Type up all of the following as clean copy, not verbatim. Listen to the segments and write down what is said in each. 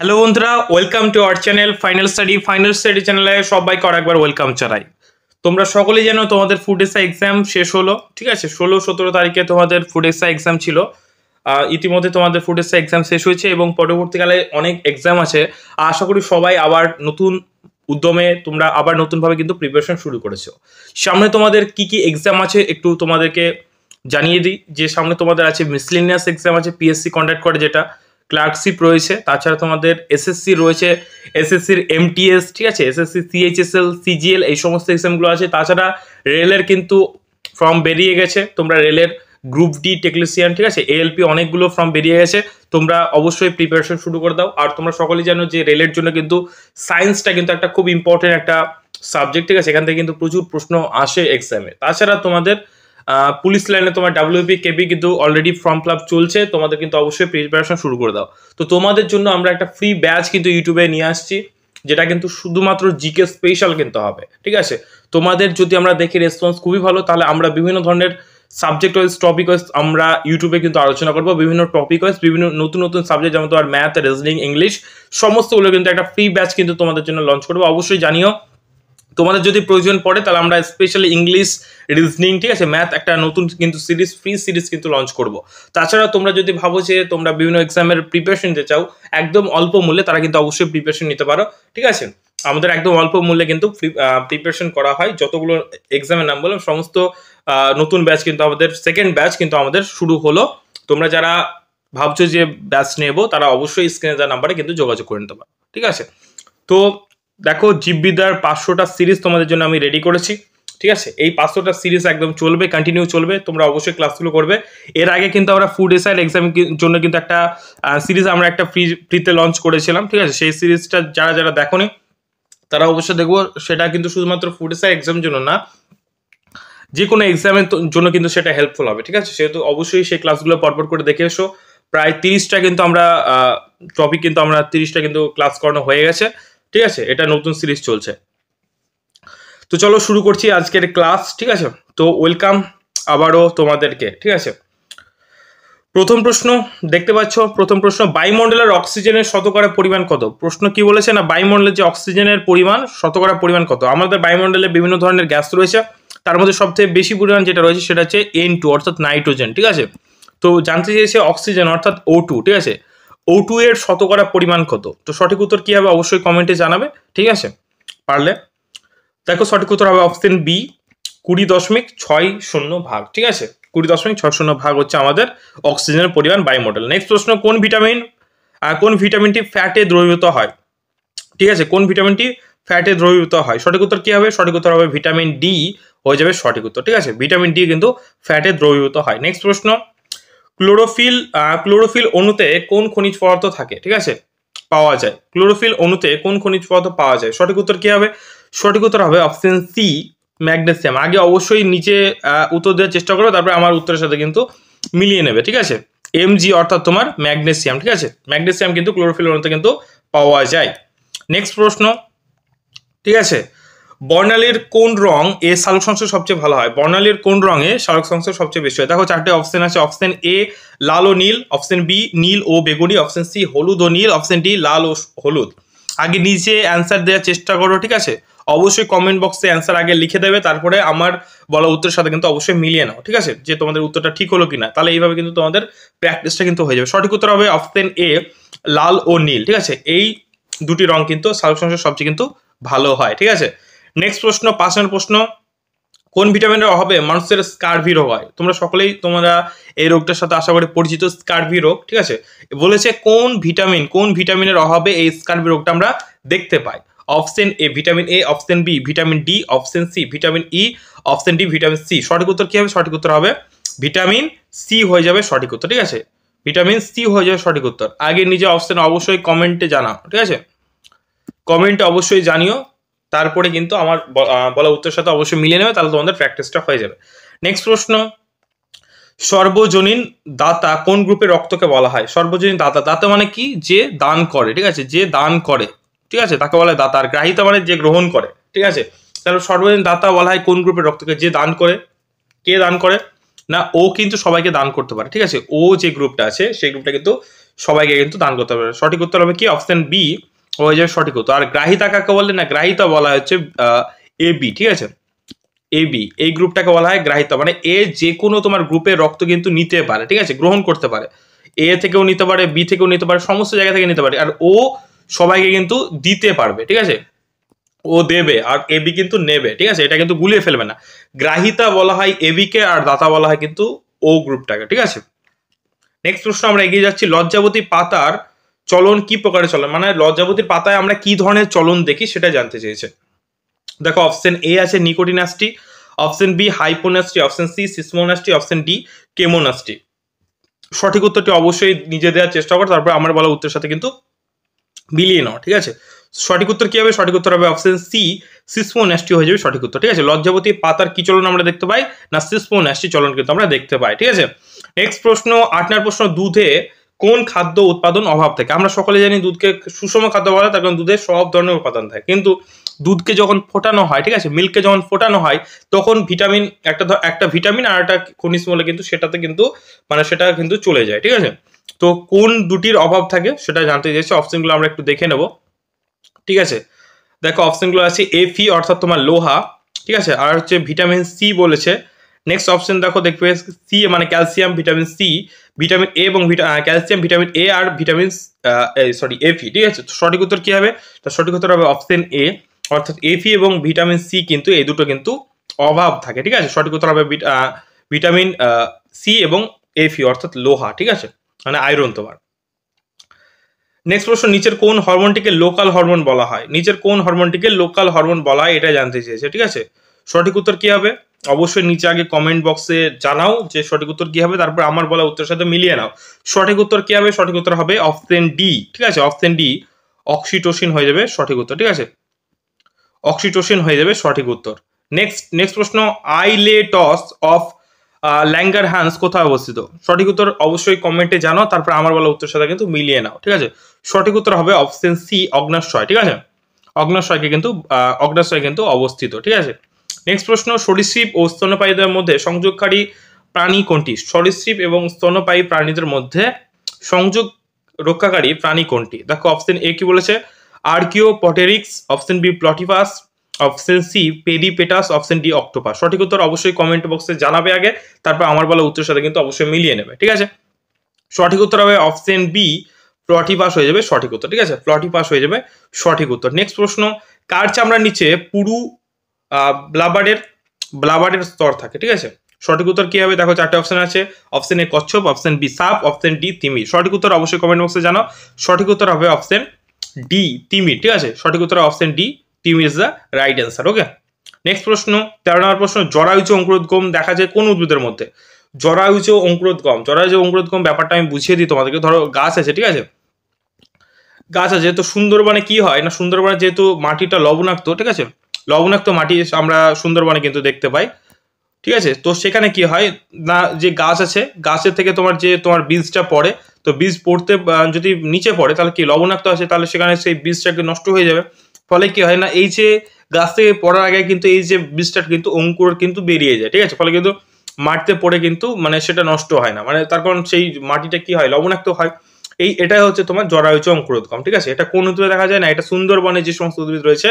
Hello বন্ধুরা, welcome to our channel final study চ্যানেলে সবাইকে আরেকবার ওয়েলকাম জানাই। তোমরা সকলেই জানো তোমাদের ফুড এসআই এক্সাম শেষ হলো, ঠিক আছে। 16-17 তারিখে তোমাদের ফুড এসআই এক্সাম ছিল। ইতিমধ্যে তোমাদের ফুড এসআই এক্সাম শেষ হয়েছে এবং পরবর্তীকালে অনেক এক্সাম আছে। আশা করি সবাই আবার নতুন উদ্যমে তোমরা আবার নতুনভাবে কিন্তু প্রিপারেশন শুরু করেছো। সামনে তোমাদের কি কি এক্সাম আছে একটু তোমাদেরকে জানিয়ে দিই। যে সামনে তোমাদের আছে মিসলেনিয়াস এক্সাম আছে, পিএসসি কন্ডাক্ট করে, যেটা ক্লার্কশিপ রয়েছে। তাছাড়া তোমাদের এসএসসি রয়েছে, এসএসসির এমটিএস, ঠিক আছে, এসএসসি সিএইচএসএল, সিজিএল, এই সমস্ত এক্সামগুলো আছে। তাছাড়া রেলের কিন্তু ফর্ম বেরিয়ে গেছে। তোমরা রেলের গ্রুপ ডি টেকনিশিয়ান, ঠিক আছে, এএলপি, অনেকগুলো ফর্ম বেরিয়ে গেছে। তোমরা অবশ্যই প্রিপারেশন শুরু করে দাও। আর তোমরা সকলেই জানো যে রেলের জন্য কিন্তু সায়েন্সটা কিন্তু একটা খুব ইম্পর্টেন্ট একটা সাবজেক্ট, ঠিক আছে। এখান থেকে কিন্তু প্রচুর প্রশ্ন আসে এক্সামে। তাছাড়া তোমাদের পুলিশ লাইনে তোমার ডাব্লিউপি কেপি কিন্তু অলরেডি ফর্ম ফিল আপ চলছে। তোমাদের কিন্তু অবশ্যই প্রিপারেশন শুরু করে দাও। তো তোমাদের জন্য আমরা একটা ফ্রি ব্যাচ কিন্তু ইউটিউবে নিয়ে আসছি, যেটা কিন্তু শুধুমাত্র জিকে স্পেশাল কিন্তু হবে, ঠিক আছে। তোমাদের যদি আমরা দেখি রেসপন্স খুবই ভালো, তাহলে আমরা বিভিন্ন ধরনের সাবজেক্ট ওয়াইজ, টপিক ওয়াইজ আমরা ইউটিউবে কিন্তু আলোচনা করবো। বিভিন্ন টপিক ওয়াইজ বিভিন্ন নতুন নতুন সাবজেক্ট, যেমন তোমার ম্যাথ, রিজনিং, ইংলিশ, সমস্তগুলো কিন্তু একটা ফ্রি ব্যাচ কিন্তু তোমাদের জন্য লঞ্চ করবো। অবশ্যই জানিও তোমাদের যদি প্রয়োজন পড়ে, তাহলে আমরা স্পেশালি ইংলিশ, রিজনিং, ঠিক আছে, ম্যাথ একটা নতুন কিন্তু ফ্রি সিরিজ কিন্তু লঞ্চ করব। তাছাড়া তোমরা যদি ভাবো যে তোমরা বিভিন্ন এক্সামের প্রিপারেশন নিতে চাও একদম অল্প মূল্যে, তারা কিন্তু অবশ্যই প্রিপারেশন নিতে পারো, ঠিক আছে। আমাদের একদম অল্প মূল্যে কিন্তু প্রিপারেশন করা হয়। যতগুলো এক্সামের নাম বললাম সমস্ত নতুন ব্যাচ কিন্তু আমাদের, সেকেন্ড ব্যাচ কিন্তু আমাদের শুরু হলো। তোমরা যারা ভাবছো যে ব্যাচ নেবো, তারা অবশ্যই স্ক্রিনে দেওয়া নাম্বারে কিন্তু যোগাযোগ করে নিতে পারো, ঠিক আছে। তো দেখো, জীববিদ্যার 500টা সিরিজ তোমাদের জন্য আমি রেডি করেছি, ঠিক আছে। এই 500টা সিরিজ একদম চলবে, কন্টিনিউ চলবে। তোমরা অবশ্যই ক্লাসগুলো করবে। এর আগে কিন্তু আমরা ফুড এসআই এক্সামের জন্য কিন্তু একটা সিরিজ আমরা একটা ফ্রিতে লঞ্চ করেছিলাম, ঠিক আছে। সেই সিরিজটা যারা যারা দেখোনি তারা অবশ্যই দেখবো। সেটা কিন্তু শুধুমাত্র ফুড এসআই এক্সামের জন্য না, যে কোনো এক্সামের জন্য কিন্তু সেটা হেল্পফুল হবে, ঠিক আছে। সেহেতু অবশ্যই সেই ক্লাসগুলো পরপর করে দেখে এসো। প্রায় 30টা কিন্তু আমরা টপিক কিন্তু আমরা 30টা কিন্তু ক্লাস করানো হয়ে গেছে, ঠিক আছে। এটা নতুন সিরিজ চলছে। তো চলো শুরু করছি আজকের ক্লাস, ঠিক আছে। তো ওয়েলকাম আবারও তোমাদেরকে, ঠিক আছে। প্রথম প্রশ্ন দেখতে পাচ্ছ। প্রথম প্রশ্ন, বায়ুমণ্ডলের অক্সিজেনের শতকরা পরিমাণ কত? প্রশ্ন কি বলেছে না, বায়ুমণ্ডলের যে অক্সিজেনের পরিমাণ, শতকরা পরিমাণ কত? আমাদের বায়ুমণ্ডলে বিভিন্ন ধরনের গ্যাস রয়েছে, তার মধ্যে সবথেকে বেশি পরিমাণ যেটা রয়েছে সেটা হচ্ছে N2, অর্থাৎ নাইট্রোজেন, ঠিক আছে। তো জানতে চেয়েছে অক্সিজেন অর্থাৎ O2, ঠিক আছে। O2 এর শতকরা পরিমাণ কত? তো সঠিক উত্তর কি হবে অবশ্যই কমেন্টে জানাবে, ঠিক আছে, পারলে। দেখো, সঠিক উত্তর হবে অপশন বি, 20.60 ভাগ, ঠিক আছে। 20.60 ভাগ হচ্ছে আমাদের অক্সিজেনের পরিমাণ বায়ুমণ্ডল। নেক্সট প্রশ্ন, কোন ভিটামিনটি ফ্যাটে দ্রবীভূত হয়? ঠিক আছে, কোন ভিটামিনটি ফ্যাটে দ্রবীভূত হয়? সঠিক উত্তর কি হবে? সঠিক উত্তর হবে ভিটামিন ডি, হয়ে যাবে সঠিক উত্তর, ঠিক আছে। ভিটামিন ডি কিন্তু ফ্যাটে দ্রবীভূত হয়। নেক্সট প্রশ্ন, ক্লোরোফিল অণুতে কোন খনিজ পদার্থ থাকে, ঠিক আছে, পাওয়া যায়? ক্লোরোফিল অণুতে কোন খনিজ পদার্থ পাওয়া যায়? সঠিক উত্তর কি হবে? সঠিক উত্তর হবে অপশন সি, ম্যাগনেসিয়াম। আগে অবশ্যই নিচে উত্তর দেওয়ার চেষ্টা করো, তারপরে আমার উত্তরের সাথে কিন্তু মিলিয়ে নেবে, ঠিক আছে। Mg অর্থাৎ তোমার ম্যাগনেসিয়াম, ঠিক আছে। ম্যাগনেসিয়াম কিন্তু ক্লোরোফিল অণুতে কিন্তু পাওয়া যায়। নেক্সট প্রশ্ন, ঠিক আছে, বর্ণালীর কোন রং এ সালোক সংশ্লেষ সবচেয়ে ভালো হয়? বর্ণালীর কোন রঙে সালোক সংশ্লেষ সবচেয়ে বেশি হয়? দেখো, 4টে অপশন আছে। অপশন এ লাল ও নীল, অপশন বি নীল ও বেগুনি, অপশন সি হলুদ ও নীল, অপশন ডি লাল ও হলুদ। আগে নিচে অ্যান্সার দেওয়ার চেষ্টা করো, ঠিক আছে। অবশ্যই কমেন্ট বক্সে অ্যান্সার আগে লিখে দেবে, তারপরে আমার বলা উত্তরের সাথে কিন্তু অবশ্যই মিলিয়ে নাও, ঠিক আছে, যে তোমাদের উত্তরটা ঠিক হলো কিনা। তাহলে এইভাবে কিন্তু তোমাদের প্র্যাকটিসটা কিন্তু হয়ে যাবে। সঠিক উত্তর হবে অপশন এ, লাল ও নীল, ঠিক আছে। এই দুটি রং কিন্তু সালোক সংশ্লেষ সবচেয়ে কিন্তু ভালো হয়, ঠিক আছে। নেক্সট প্রশ্ন, 5 নম্বর প্রশ্ন, কোন ভিটামিনের অভাবে মানুষের স্কারভি রোগ হয়? তোমরা সকলেই তোমরা এই রোগটার সাথে আশা করি পরিচিত, স্কারভি রোগ, ঠিক আছে। বলেছে কোন ভিটামিনের অভাবে এই স্কারভি রোগটা আমরা দেখতে পাই? Option A vitamin A, option B vitamin D, option C vitamin E, option D vitamin C. সঠিক উত্তর কি হবে? সঠিক উত্তর হবে ভিটামিন সি, হয়ে যাবে সঠিক উত্তর, ঠিক আছে। ভিটামিন সি হয়ে যাবে সঠিক উত্তর। আগে নিজে অপশন অবশ্যই কমেন্টে জানাও, ঠিক আছে, কমেন্টে অবশ্যই জানিও, তারপরে কিন্তু আমার বলা উত্তরের সাথে অবশ্যই মিলিয়ে নেবে, তাহলে তোমাদের প্র্যাকটিসটা হয়ে যাবে। নেক্সট প্রশ্ন, সর্বজনীন দাতা কোন গ্রুপের রক্তকে বলা হয়? সর্বজনীন দাতা, দাতা মানে কি? যে দান করে, ঠিক আছে, যে দান করে, ঠিক আছে, তাকে বলা হয় দাতা। আর গ্রাহিতা মানে যে গ্রহণ করে, ঠিক আছে। তাহলে সর্বজনীন দাতা বলা হয় কোন গ্রুপের রক্তকে? যে দান করে। কে দান করে? না, ও কিন্তু সবাইকে দান করতে পারে, ঠিক আছে। ও যে গ্রুপটা আছে সেই গ্রুপটা কিন্তু সবাইকে কিন্তু দান করতে পারবে। সঠিক উত্তর হবে কি অপশন বি হয়ে যাবে সঠিক উত্তর। আর গ্রাহিতা কাকে বলে না, গ্রাহিতা বলা হচ্ছে এ বি, ঠিক আছে, এ বি এই গ্রুপটাকে বলা হয় গ্রাহিতা, মানে এ যে কোনো তোমার গ্রুপের রক্ত কিন্তু নিতে পারে, ঠিক আছে, গ্রহণ করতে পারে, এ থেকেও নিতে পারে, বি থেকেও নিতে পারে, সমস্ত জায়গা থেকে নিতে পারে, আর ও সবাইকে কিন্তু দিতে পারবে, ঠিক আছে, ও দেবে আর এ বি কিন্তু নেবে, ঠিক আছে, এটা কিন্তু গুলিয়ে ফেলবে না। গ্রাহিতা বলা হয় এ বি কে, আর দাতা বলা হয় কিন্তু ও গ্রুপটাকে, ঠিক আছে। নেক্সট প্রশ্ন আমরা এগিয়ে যাচ্ছি, লজ্জাবতী পাতার চলন কি প্রকারের চলন, মানে লজ্জাবতীর পাতায় আমরা কি ধরনের চলন দেখি সেটা জানতে চেয়েছে। দেখো অপশন এ আছে nyctinasty, option B hyponasty, option C seismonasty, option D chemonasty. সঠিক উত্তরটি অবশ্যই নিজে দেওয়ার চেষ্টা করো, তারপর আমার বলা উত্তরের সাথে কিন্তু মিলিয়ে নাও, ঠিক আছে। সঠিক উত্তর কি হবে, সঠিক উত্তর হবে অপশন সি সিসমোনাস্টি হয়ে যাবে সঠিক উত্তর, ঠিক আছে। লজ্জাবতী পাতার কি চলন আমরা দেখতে পাই না, সিসমোনাস্টি চলন কিন্তু আমরা দেখতে পাই, ঠিক আছে। নেক্সট প্রশ্ন 8 নম্বর প্রশ্ন, দুধে কোন খাদ্য উৎপাদন অভাব থাকে। আমরা সকলে জানি দুধকে সুষম খাদ্য বলা হয়, তার কারণ দুধে সব ধরনের উপাদান থাকে, কিন্তু দুধকে যখন ফোটানো হয়, ঠিক আছে, মিল্ককে যখন ফোটানো হয় তখন ভিটামিন একটা ভিটামিন আর একটা খনিজ মৌল কিন্তু সেটাতে কিন্তু মানে সেটা কিন্তু চলে যায়, ঠিক আছে। তো কোন দুটির অভাব থাকে সেটা জানতে চাইছি, অপশনগুলো আমরা একটু দেখে নেব, ঠিক আছে। দেখো অপশনগুলো আছে এফি অর্থাৎ তোমার লোহা, ঠিক আছে, আর হচ্ছে ভিটামিন সি বলেছে। নেক্সট অপশন দেখো দেখবে সি মানে calcium, vitamin C, vitamin A এবং ক্যালসিয়াম, ভিটামিন এ আর ভিটামিন এফি, ঠিক আছে। তো সঠিক উত্তর কি হবে, তো সঠিক উত্তর হবে অপশন এ অর্থাৎ এফি এবং ভিটামিন সি কিন্তু এই দুটো কিন্তু অভাব থাকে, ঠিক আছে। সঠিক উত্তর হবে ভিটামিন সি এবং এফি অর্থাৎ লোহা, ঠিক আছে, মানে আয়রন তোমার। নেক্সট প্রশ্ন, নিচের কোন হরমোনটিকে লোকাল হরমোন বলা হয়, নিচের কোন হরমোনটিকে লোকাল হরমোন বলা হয় এটা জানতে চেয়েছে, ঠিক আছে। সঠিক উত্তর কি হবে অবশ্যই নিচে আগে কমেন্ট বক্সে জানাও যে সঠিক উত্তর কি হবে, তারপর আমার বলা উত্তরের সাথে মিলিয়ে নাও। সঠিক উত্তর কি হবে, সঠিক উত্তর হবে অপশন ডি, ঠিক আছে, অপশন ডি অক্সিটোসিন হয়ে যাবে সঠিক উত্তর, ঠিক আছে, অক্সিটোসিন হয়ে যাবে সঠিক উত্তর। নেক্সট প্রশ্ন, আইলেটস অফ ল্যাঙ্গারহ্যান্স কোথায় অবস্থিত। সঠিক উত্তর অবশ্যই কমেন্টে জানাও, তারপর আমার বলা উত্তরের সাথে কিন্তু মিলিয়ে নাও, ঠিক আছে। সঠিক উত্তর হবে অপশন সি অগ্ন্যাশয়, ঠিক আছে, অগ্ন্যাশয় কিন্তু অবস্থিত, ঠিক আছে। নেক্সট প্রশ্ন, সরীসৃপ ও স্তন্যপায়ীদের মধ্যে সংযোগকারী প্রাণী কোনটি, সরীসৃপ এবং স্তন্যপায়ী প্রাণীদের মধ্যে সংযোগ রক্ষাকারী প্রাণী কোনটি। দেখো অপশন এ কি বলেছে, archaeopteryx, option B platypus, option C peripatus, option D octopus. সঠিক উত্তর অবশ্যই কমেন্ট বক্সে জানাবে আগে, তারপর আমার বলা উত্তরের সাথে কিন্তু অবশ্যই মিলিয়ে নেবে, ঠিক আছে। সঠিক উত্তর হবে অপশন বি প্লটিপাস হয়ে যাবে সঠিক উত্তর, ঠিক আছে, প্লটিপাস হয়ে যাবে সঠিক উত্তর। নেক্সট প্রশ্ন, কার চামড়ার নিচে পুরু ব্লাবারের স্তর থাকে, ঠিক আছে। সঠিক উত্তর কি হবে, দেখো চারটে অপশন আছে, অপশন এ কচ্ছপ, অপশন বি সাপ, অপশন ডি তিমি। সঠিক উত্তর অবশ্যই কমেন্ট বক্সে জানাও, সঠিক উত্তর হবে অপশন ডি তিমি, ঠিক আছে, সঠিক উত্তর অপশন ডি তিমি is the right answer, okay. Next প্রশ্ন 13 নম্বর প্রশ্ন, জরায়ুজ অঙ্কুরোদ্গম দেখা যায় কোন উদ্ভিদের মধ্যে। জরায়ুজ অঙ্কুরোদ্গম ব্যাপারটা আমি বুঝিয়ে দিই তোমাদেরকে। ধরো গাছ আছে, ঠিক আছে, গাছ আছে, তো সুন্দরবনে কি হয় না, সুন্দরবনে যেহেতু মাটিটা লবণাক্ত, ঠিক আছে, লবণাক্ত মাটি আমরা সুন্দরবনে কিন্তু দেখতে পাই, ঠিক আছে। তো সেখানে কি হয় না, যে গাছ আছে গাছের থেকে তোমার বীজটা পড়ে, তো বীজ পড়তে যদি নিচে পড়ে তাহলে কি লবণাক্ত আছে, তাহলে সেখানে সেই বীজটাকে নষ্ট হয়ে যাবে। ফলে কি হয় না, এই যে গাছ থেকে পড়ার আগে কিন্তু এই যে বীজটা কিন্তু অঙ্কুর কিন্তু বেরিয়ে যায়, ঠিক আছে, ফলে কিন্তু মাটিতে পড়ে কিন্তু মানে সেটা নষ্ট হয় না, মানে তার কারণ সেই মাটিটা কি হয় লবণাক্ত হয়। এটাই হচ্ছে তোমার জরায়ুজ অঙ্কুরোদ্গম, ঠিক আছে। এটা কোন উদ্ভিদে দেখা যায় না, এটা সুন্দরবনে যে সমস্ত উদ্ভিদ রয়েছে,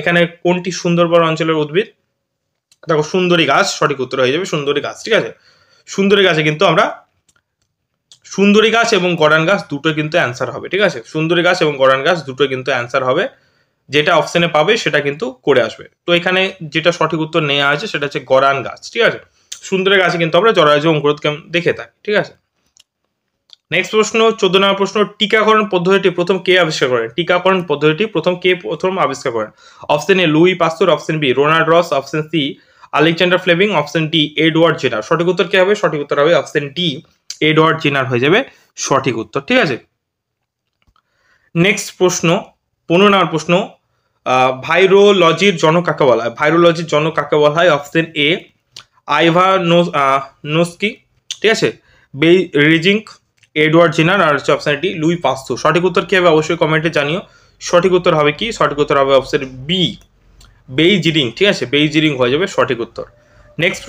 এখানে কোনটি সুন্দরবন অঞ্চলের উদ্ভিদ, দেখো সুন্দরী গাছ সঠিক উত্তর হয়ে যাবে সুন্দরী গাছ, ঠিক আছে। সুন্দরী গাছে কিন্তু আমরা সুন্দরী গাছ এবং গরান গাছ দুটো কিন্তু অ্যান্সার হবে, ঠিক আছে, সুন্দরী গাছ এবং গরান গাছ দুটো কিন্তু অ্যান্সার হবে, যেটা অপশনে পাবে সেটা কিন্তু করে আসবে। তো এখানে যেটা সঠিক উত্তর নেওয়া আছে সেটা হচ্ছে গরান গাছ, ঠিক আছে। সুন্দরী গাছে কিন্তু আমরা জরায়ুজ অঙ্কুরোদ্গম দেখে থাকি, ঠিক আছে। নেক্সট প্রশ্ন 14 নম্বর প্রশ্ন, টিকাকরণ পদ্ধতিটি প্রথম কে আবিষ্কার করেন। টিকাকরণ পদ্ধতিটি প্রথম আবিষ্কার করেন। Option A Louis Pasteur, option B Ronald Ross, option C Alexander Fleming, option D Edward Jenner. সঠিক উত্তর কি হবে, সঠিক উত্তর হবে অপশন ডি এডওয়ার্ড জেনার হয়ে যাবে সঠিক উত্তর, ঠিক আছে। নেক্সট প্রশ্ন 15 নম্বর প্রশ্ন, ভাইরোলজির জনক কাকে বলা হয়। ভাইরোলজির জনক কাকে বলা হয়। অপশন এ নোস্কি, ঠিক আছে, বেইজিং, এডওয়ার্ড জেনার, আর হচ্ছে অপশন ডি লুই পাস্তুর। সঠিক উত্তর কি হবে অবশ্যই কমেন্টে জানিও। সঠিক উত্তর হবে কি, সঠিক উত্তর হবে অপশন বি বেইজিং, ঠিক আছে, বেইজিং হয়ে যাবে সঠিক উত্তর। নেক্সট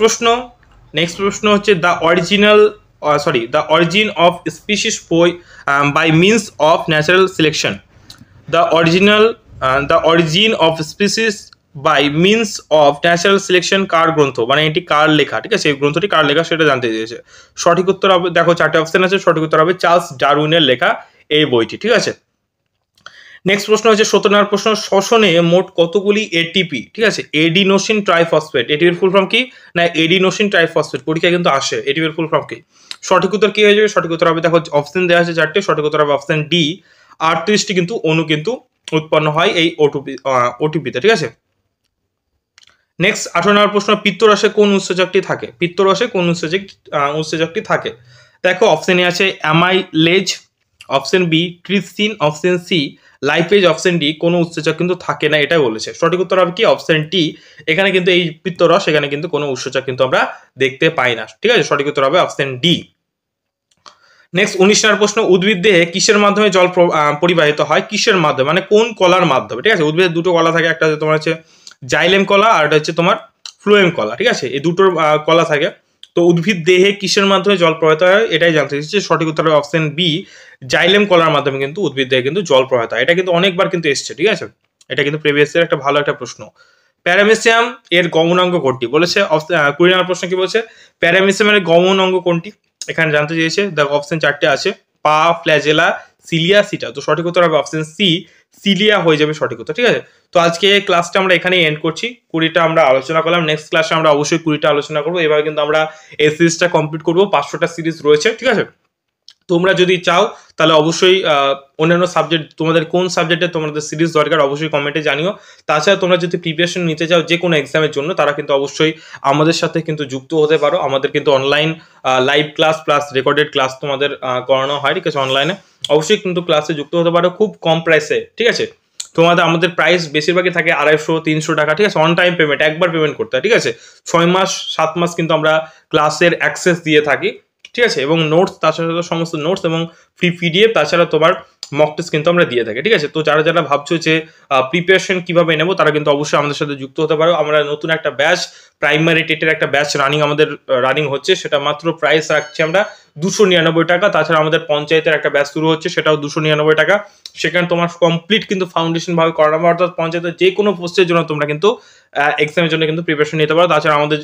প্রশ্ন হচ্ছে the original the origin of species by means of natural selection. The origin of species by means of natural selection কার গ্রন্থ, মানে এটি কার লেখা, ঠিক আছে, এই গ্রন্থটি কার লেখা সেটা জানতে চেয়েছে। সঠিক উত্তর হবে, দেখো চারটে অপশন আছে, সঠিক উত্তর হবে চার্লস ডারউইনের লেখা এই বইটি, ঠিক আছে। নেক্সট প্রশ্ন হচ্ছে 17 নম্বর প্রশ্ন, শ্বসনে মোট কতগুলি এটিপি, ঠিক আছে, এডিনোসিন ট্রাইফসফেট, এটিপির ফুল ফর্ম কি না এডিনোসিন ট্রাইফসফেট, পরীক্ষা কিন্তু আসে, এটিপির ফুল ফর্ম কি। সঠিক উত্তর কি হয়ে যাবে, সঠিক উত্তর হবে, দেখো অপশন দেওয়া আছে চারটে, সঠিক উত্তর হবে অপশন ডি, 38টি কিন্তু অণু কিন্তু উৎপন্ন হয় এই ওটিপিতে, ঠিক আছে। নেক্সট 18 নম্বর প্রশ্ন, পিত্তরসে কোন উৎসেচকটি থাকে, পিত্তরসে কোন উৎসেচকটি থাকে। দেখো অপশনে আছে amylase, option B trypsin, option C lipase, option D কোনো উৎসেচক কিন্তু থাকে না, এটাই বলেছে। সঠিক উত্তর হবে কি অপশন টি, এখানে কিন্তু এই পিত্তরস এখানে কিন্তু কোনো উৎসেচক কিন্তু আমরা দেখতে পাই না, ঠিক আছে, সঠিক উত্তর হবে অপশন ডি। নেক্সট 19 নম্বর প্রশ্ন, উদ্ভিদ দেহে কিসের মাধ্যমে জল পরিবাহিত হয়, কিসের মাধ্যমে মানে কোন কলার মাধ্যমে, ঠিক আছে, উদ্ভিদের দুটো কলা থাকে, একটা হচ্ছে তোমার হচ্ছে জাইলেম কলা আর এটা হচ্ছে তোমার ফ্লোয়েম কলা, ঠিক আছে, এই দুটোর কলা থাকে। তো উদ্ভিদ দেহে কিসের মাধ্যমে জল প্রবাহিত হয় এটাই জানতে চাইছি, সঠিক উত্তর হবে অপশন বি, জাইলেম কলার মাধ্যমে কিন্তু উদ্ভিদ দেহে কিন্তু জল প্রবাহিত হয়, এটা কিন্তু অনেকবার কিন্তু এসছে, ঠিক আছে, এটা কিন্তু প্রিভিয়াস ইয়ার একটা ভালো একটা প্রশ্ন। প্যারামেসিয়াম এর গমনাঙ্গ কোনটি, বলেছে 20 নম্বর প্রশ্ন কি বলছে, প্যারামেসিয়ামের গমনাঙ্গ কোনটি, এখানে জানতে চেয়েছে, দেখো অপশন চারটে আছে, পা, ফ্ল্যাজেলা, সিলিয়া, সিটা, তো সঠিক উত্তর হবে অপশন সি, সিলিয়া হয়ে যাবে সঠিক উত্তর, ঠিক আছে। তো আজকে এই ক্লাসটা আমরা এখানেই এন্ড করছি, 20টা আমরা আলোচনা করলাম, নেক্সট ক্লাসে আমরা অবশ্যই 20টা আলোচনা করবো, এবার কিন্তু আমরা এই সিরিজটা কমপ্লিট করবো, 500টা সিরিজ রয়েছে, ঠিক আছে। তোমরা যদি চাও তাহলে অবশ্যই অন্যান্য সাবজেক্ট, তোমাদের কোন সাবজেক্টে তোমাদের সিরিজ দরকার অবশ্যই কমেন্টে জানিও। তাছাড়া তোমরা যদি প্রিপারেশন নিতে চাও যে কোনো এক্সামের জন্য, তারা কিন্তু অবশ্যই আমাদের সাথে কিন্তু যুক্ত হতে পারো, আমাদের কিন্তু online live class plus recorded class তোমাদের করানো হয়, ঠিক আছে, অনলাইনে অবশ্যই কিন্তু ক্লাসে যুক্ত হতে পারো খুব কম প্রাইসে, ঠিক আছে। আমাদের প্রাইস বেশিরভাগই থাকে 250-300 টাকা, ঠিক আছে, অন টাইম পেমেন্ট, একবার পেমেন্ট করতে হয়, ঠিক আছে, 6 মাস 7 মাস কিন্তু আমরা ক্লাসের অ্যাক্সেস দিয়ে থাকি, ঠিক আছে, এবং নোটস, তাছাড়া সমস্ত নোটস এবং ফ্রি পিডিএফ, তাছাড়া তোমার মক টেস্ট কিন্তু আমরা দিয়ে থাকি, ঠিক আছে। তো যারা যারা ভাবছো যে প্রিপারেশন কিভাবে নেবো, তারা কিন্তু অবশ্যই আমাদের সাথে যুক্ত হতে পারো। আমরা নতুন একটা ব্যাচ, প্রাইমারি টেটের একটা ব্যাচ আমাদের রানিং হচ্ছে, সেটা মাত্র প্রাইস রাখছি আমরা 299 টাকা। তাছাড়া আমাদের পঞ্চায়েতের একটা ব্যাচ শুরু হচ্ছে, সেটাও 299 টাকা। সেখানে তোমার কমপ্লিট কিন্তু ফাউন্ডেশন ভাবে করানো, অর্থাৎ পঞ্চায়েতের যে কোনো পোস্টের জন্য তোমরা কিন্তু এক্সামের জন্য কিন্তু প্রিপারেশন নিতে পারো। তাছাড়া আমাদের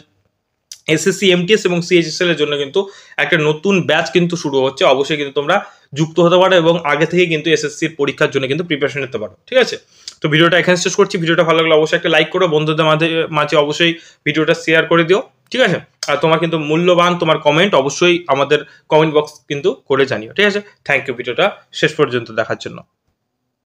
এসএসসি, এমটিএস এবং সিএইচএসএল এর জন্য কিন্তু একটা নতুন ব্যাচ কিন্তু শুরু হচ্ছে, অবশ্যই কিন্তু তোমরা যুক্ত হতে পারো এবং আগে থেকে কিন্তু এসএসসির পরীক্ষার জন্য কিন্তু প্রিপারেশন নিতে পারো, ঠিক আছে। তো ভিডিওটা এখানে শেষ করছি, ভিডিওটা ভালো লাগলে অবশ্যই একটা লাইক করো, বন্ধুদের মাঝে অবশ্যই ভিডিওটা শেয়ার করে দিও, ঠিক আছে। আর তোমার কিন্তু মূল্যবান তোমার কমেন্ট অবশ্যই আমাদের কমেন্ট বক্স কিন্তু করে জানিও, ঠিক আছে। থ্যাংক ইউ ভিডিওটা শেষ পর্যন্ত দেখার জন্য।